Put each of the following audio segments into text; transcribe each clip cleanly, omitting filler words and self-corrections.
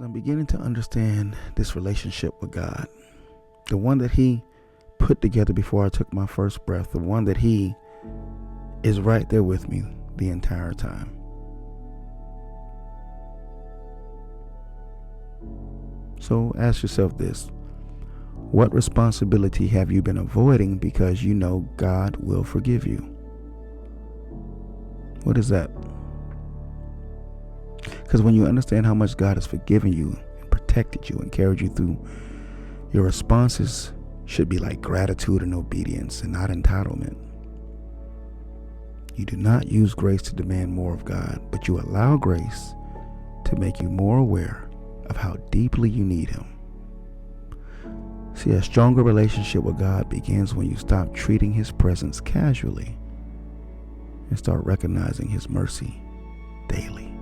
I'm beginning to understand this relationship with God, the one that He put together before I took my first breath, the one that He is right there with me the entire time. So ask yourself this: what responsibility have you been avoiding because you know God will forgive you? What is that? Because when you understand how much God has forgiven you and protected you and carried you through, your responses should be like gratitude and obedience and not entitlement. You do not use grace to demand more of God, but you allow grace to make you more aware of how deeply you need Him. See, a stronger relationship with God begins when you stop treating His presence casually and start recognizing His mercy daily.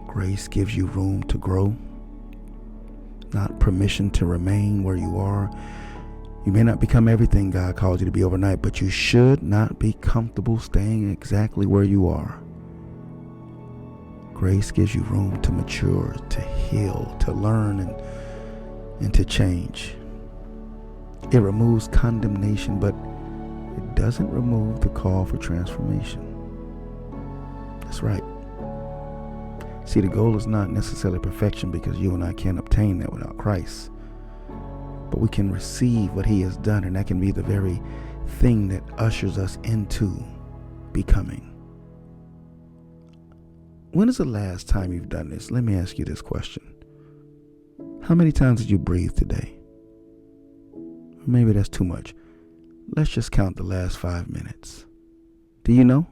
Grace gives you room to grow, not permission to remain where you are. You may not become everything God called you to be overnight, but you should not be comfortable staying exactly where you are. Grace gives you room to mature, to heal, to learn, and to change. It removes condemnation, but it doesn't remove the call for transformation. That's right. See, the goal is not necessarily perfection, because you and I can't obtain that without Christ. But we can receive what He has done, and that can be the very thing that ushers us into becoming. When is the last time you've done this? Let me ask you this question. How many times did you breathe today? Maybe that's too much. Let's just count the last 5 minutes. Do you know?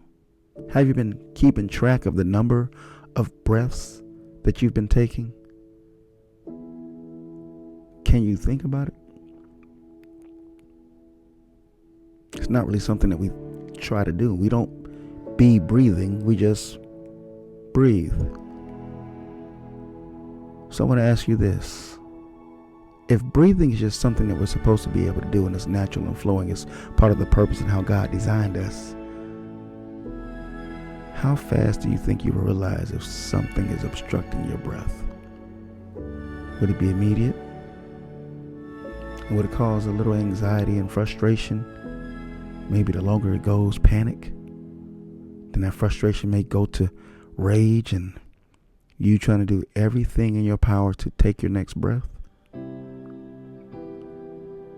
Have you been keeping track of the number of breaths that you've been taking? Can you think about it? It's not really something that we try to do. We don't be breathing. We just breathe. So I want to ask you this. If breathing is just something that we're supposed to be able to do and it's natural and flowing, it's part of the purpose and how God designed us, how fast do you think you will realize if something is obstructing your breath? Would it be immediate? And would it cause a little anxiety and frustration? Maybe the longer it goes, panic. Then that frustration may go to rage and you trying to do everything in your power to take your next breath.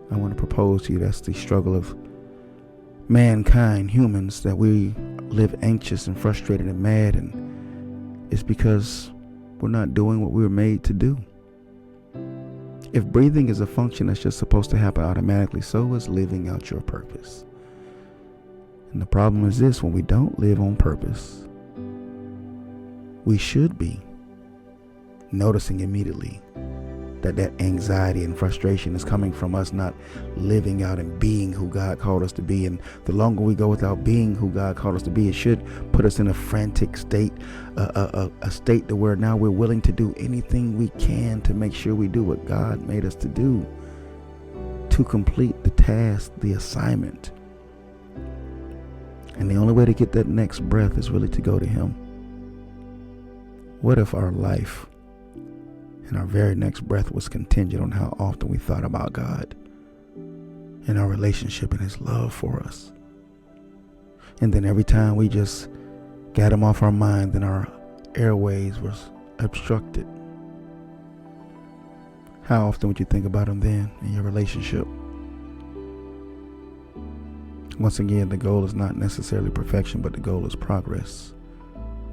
I want to propose to you that's the struggle of mankind, humans, that we live anxious and frustrated and mad, and it's because we're not doing what we were made to do. If breathing is a function that's just supposed to happen automatically, so is living out your purpose. And the problem is this: when we don't live on purpose, we should be noticing immediately that anxiety and frustration is coming from us not living out and being who God called us to be. And the longer we go without being who God called us to be, it should put us in a frantic state, a state to where now we're willing to do anything we can to make sure we do what God made us to do, to complete the task, the assignment. And the only way to get that next breath is really to go to Him. What if our life and our very next breath was contingent on how often we thought about God and our relationship and His love for us? And then every time we just got Him off our mind, then our airways was obstructed. How often would you think about Him then in your relationship? Once again, the goal is not necessarily perfection, but the goal is progress,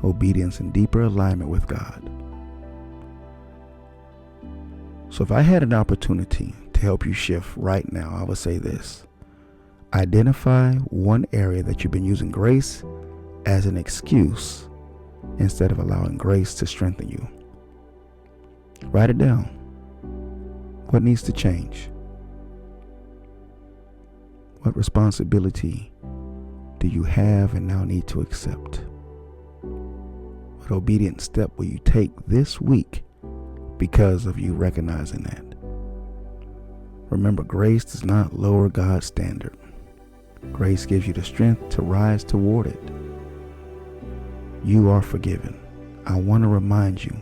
obedience, and deeper alignment with God. So if I had an opportunity to help you shift right now, I would say this: identify one area that you've been using grace as an excuse instead of allowing grace to strengthen you. Write it down. What needs to change? What responsibility do you have and now need to accept? What obedient step will you take this week because of you recognizing that? Remember, grace does not lower God's standard. Grace gives you the strength to rise toward it. You are forgiven, I want to remind you,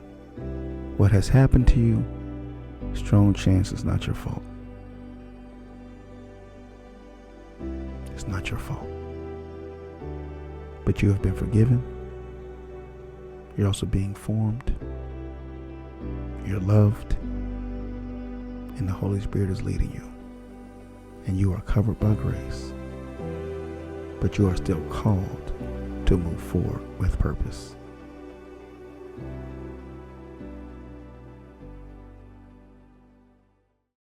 what has happened to you, strong chance it's not your fault. It's not your fault. But you have been forgiven. You're also being formed. You're loved. And the Holy Spirit is leading you. And you are covered by grace. But you are still called to move forward with purpose.